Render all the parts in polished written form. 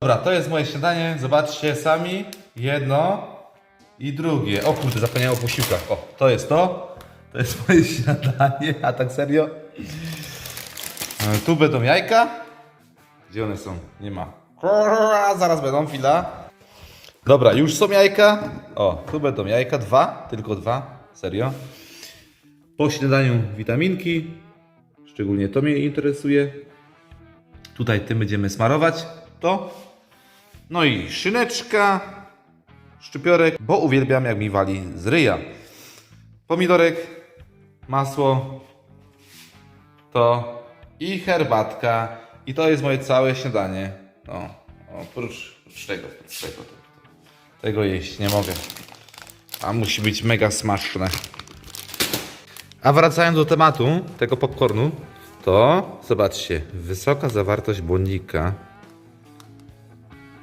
Dobra, to jest moje śniadanie. Zobaczcie sami. Jedno i drugie. O kurde, zapomniałem o posiłkach. O, to jest to. To jest moje śniadanie. A tak serio? Tu będą jajka. Gdzie one są? Nie ma. Zaraz będą, chwila. Dobra, już są jajka. O, tu będą jajka. Dwa, tylko dwa. Serio. Po śniadaniu witaminki. Szczególnie to mnie interesuje. Tutaj tym będziemy smarować to. No i szyneczka, szczypiorek, bo uwielbiam jak mi wali z ryja. Pomidorek, masło, to i herbatka. I to jest moje całe śniadanie. No, oprócz tego. Tego jeść nie mogę. A musi być mega smaczne. A wracając do tematu tego popcornu, to zobaczcie, wysoka zawartość błonnika,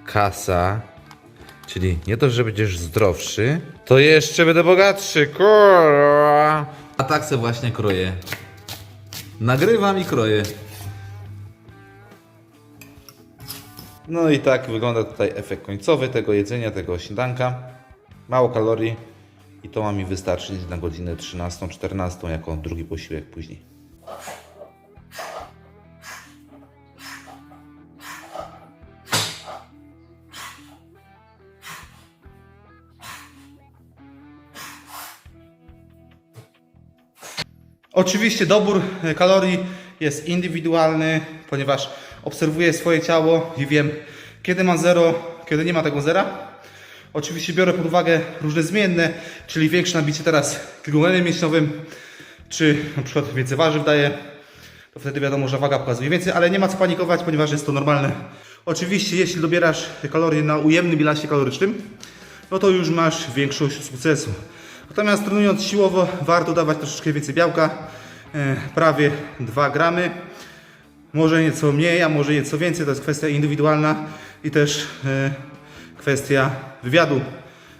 kasa, czyli nie to, że będziesz zdrowszy, to jeszcze będę bogatszy, kurwa. A tak se właśnie kroję. Nagrywam i kroję. No i tak wygląda tutaj efekt końcowy tego jedzenia, tego śniadanka. Mało kalorii i to ma mi wystarczyć na godzinę 13-14 jako drugi posiłek później. Oczywiście dobór kalorii jest indywidualny, ponieważ obserwuję swoje ciało i wiem, kiedy mam zero, kiedy nie ma tego zera. Oczywiście biorę pod uwagę różne zmienne, czyli większe nabicie teraz glicogenem mięśniowym, czy na przykład więcej warzyw daję, to wtedy wiadomo, że waga pokazuje więcej, ale nie ma co panikować, ponieważ jest to normalne. Oczywiście jeśli dobierasz kalorie na ujemnym bilansie kalorycznym, no to już masz większość sukcesu. Natomiast trenując siłowo warto dawać troszeczkę więcej białka, prawie 2 gramy. Może nieco mniej, a może nieco więcej, to jest kwestia indywidualna i też kwestia wywiadu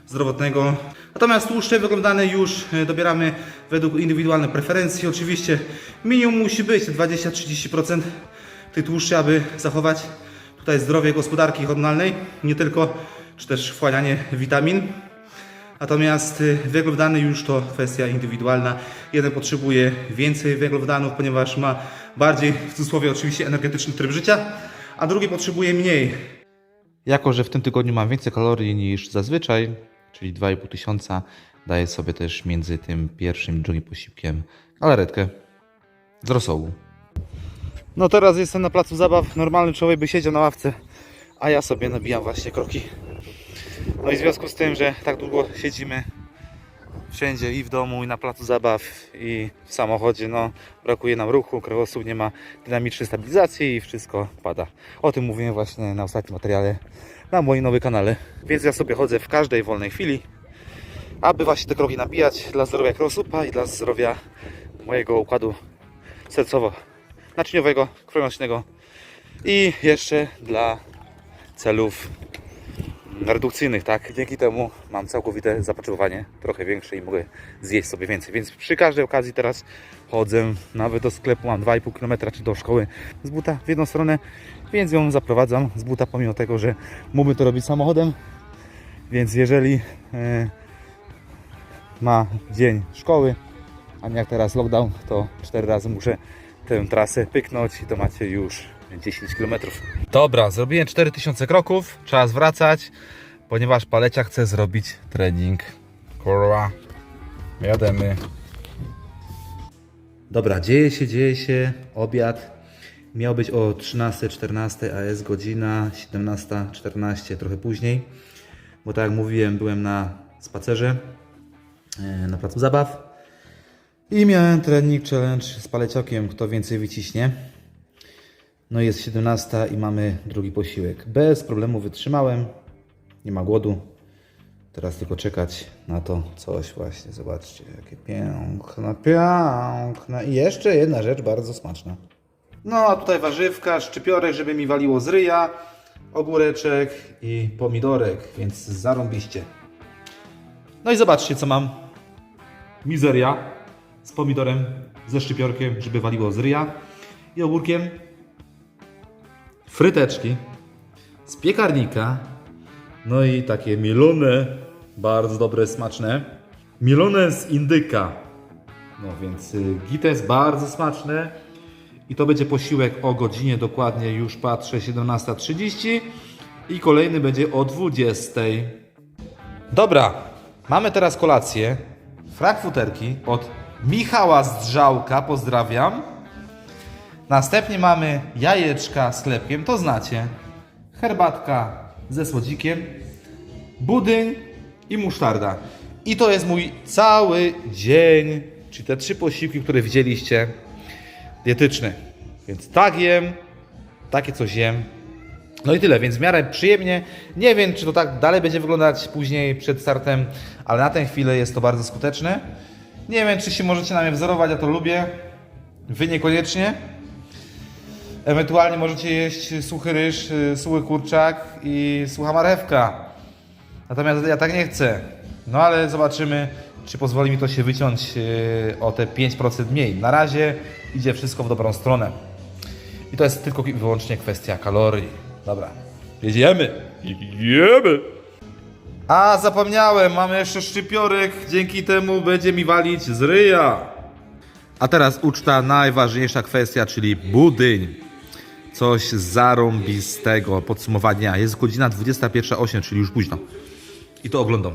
zdrowotnego. Natomiast tłuszcze wyglądane już dobieramy według indywidualnych preferencji. Oczywiście minimum musi być 20-30% tych tłuszczy, aby zachować tutaj zdrowie gospodarki hormonalnej, nie tylko, czy też wchłanianie witamin. Natomiast węglowodany już to kwestia indywidualna. Jeden potrzebuje więcej węglowodanów, ponieważ ma bardziej, w cudzysłowie oczywiście, energetyczny tryb życia, a drugi potrzebuje mniej. Jako że w tym tygodniu mam więcej kalorii niż zazwyczaj, czyli 2500, daję sobie też między tym pierwszym i drugim posiłkiem galaretkę z rosołu. No teraz jestem na placu zabaw. Normalny człowiek by siedział na ławce, a ja sobie nabijam właśnie kroki. No i w związku z tym, że tak długo siedzimy wszędzie i w domu, i na placu zabaw, i w samochodzie, no brakuje nam ruchu, kręgosłup nie ma dynamicznej stabilizacji i wszystko pada. O tym mówiłem właśnie na ostatnim materiale na moim nowym kanale. Więc ja sobie chodzę w każdej wolnej chwili, aby właśnie te kroki nabijać dla zdrowia kręgosłupa i dla zdrowia mojego układu sercowo-naczyniowego, krwionośnego i jeszcze dla celów redukcyjnych, tak? Dzięki temu mam całkowite zapotrzebowanie trochę większe i mogę zjeść sobie więcej. Więc przy każdej okazji teraz chodzę nawet do sklepu, mam 2,5 km czy do szkoły z buta w jedną stronę, więc ją zaprowadzam z buta, pomimo tego, że mógłbym to robić samochodem. Więc jeżeli ma dzień szkoły, a nie jak teraz lockdown, to 4 razy muszę tę trasę pyknąć i to macie już 10 km. Dobra, zrobiłem 4000 kroków, czas wracać, ponieważ Palecia chce zrobić trening. Kurwa, jademy. Dobra, dzieje się, obiad. Miał być o 13:14, a jest godzina 17:14, trochę później. Bo tak jak mówiłem, byłem na spacerze na placu zabaw i miałem trening challenge z Paleciokiem, kto więcej wyciśnie. No jest 17 i mamy drugi posiłek. Bez problemu wytrzymałem. Nie ma głodu. Teraz tylko czekać na to coś właśnie. Zobaczcie, jakie piękne, piękne. I jeszcze jedna rzecz bardzo smaczna. No a tutaj warzywka, szczypiorek, żeby mi waliło z ryja, ogóreczek i pomidorek, więc zarąbiście. No i zobaczcie, co mam. Mizeria z pomidorem, ze szczypiorkiem, żeby waliło z ryja i ogórkiem. Fryteczki z piekarnika. No i takie mielone, bardzo dobre, smaczne. Mielone z indyka. No więc gites bardzo smaczne. I to będzie posiłek o godzinie dokładnie, już patrzę, 17:30. I kolejny będzie o 20:00. Dobra, mamy teraz kolację. Frankfurterki od Michała Zdrzałka, pozdrawiam. Następnie mamy jajeczka z chlebkiem, to znacie. Herbatka ze słodzikiem, budyń i musztarda. I to jest mój cały dzień, czyli te 3 posiłki, które widzieliście, dietetyczny. Więc tak jem, takie coś jem. No i tyle, więc w miarę przyjemnie. Nie wiem, czy to tak dalej będzie wyglądać później przed startem, ale na tę chwilę jest to bardzo skuteczne. Nie wiem, czy się możecie na mnie wzorować, ja to lubię. Wy niekoniecznie. Ewentualnie możecie jeść suchy ryż, suchy kurczak i sucha marchewka. Natomiast ja tak nie chcę. No ale zobaczymy, czy pozwoli mi to się wyciąć o te 5% mniej. Na razie idzie wszystko w dobrą stronę. I to jest tylko i wyłącznie kwestia kalorii. Dobra, jedziemy. Jemy. A zapomniałem, mamy jeszcze szczypiorek. Dzięki temu będzie mi walić z ryja. A teraz uczta, najważniejsza kwestia, czyli budyń. Coś zarąbistego. Podsumowania. Jest godzina 21:08, czyli już późno. I to oglądam.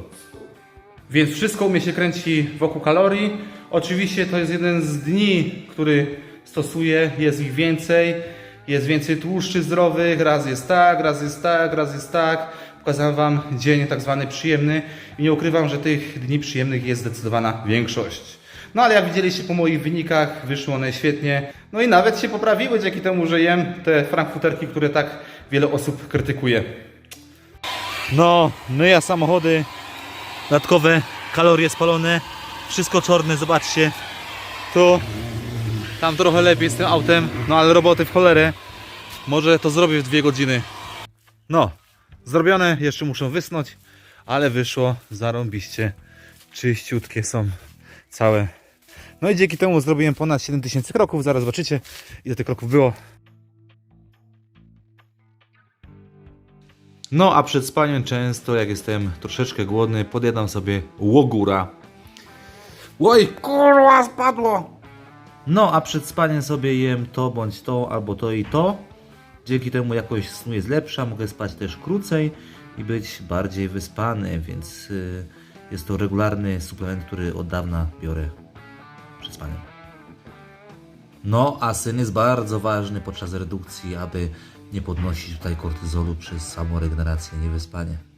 Więc wszystko u mnie się kręci wokół kalorii. Oczywiście to jest jeden z dni, który stosuję. Jest ich więcej. Jest więcej tłuszczy zdrowych. Raz jest tak, raz jest tak, raz jest tak. Pokazałem Wam dzień tak zwany przyjemny. I nie ukrywam, że tych dni przyjemnych jest zdecydowana większość. No ale jak widzieliście po moich wynikach, wyszły one świetnie. No i nawet się poprawiły dzięki temu, że jem te frankfurterki, które tak wiele osób krytykuje. No, myja samochody, dodatkowe kalorie spalone, wszystko czarne, zobaczcie. Tu, tam trochę lepiej z tym autem, no ale roboty w cholerę. Może to zrobię w 2 godziny. No, zrobione, jeszcze muszę wysnąć, ale wyszło zarąbiście. Czyściutkie są całe. No i dzięki temu zrobiłem ponad 7000 kroków, zaraz zobaczycie, ile tych kroków było. No a przed spaniem często, jak jestem troszeczkę głodny, podjadam sobie łogura. Oj, kurwa, spadło! No a przed spaniem sobie jem to bądź to, albo to i to. Dzięki temu jakość snu jest lepsza, mogę spać też krócej i być bardziej wyspany, więc jest to regularny suplement, który od dawna biorę przed spaniem. No a sen jest bardzo ważny podczas redukcji, aby nie podnosić tutaj kortyzolu przez samoregenerację, niewyspanie.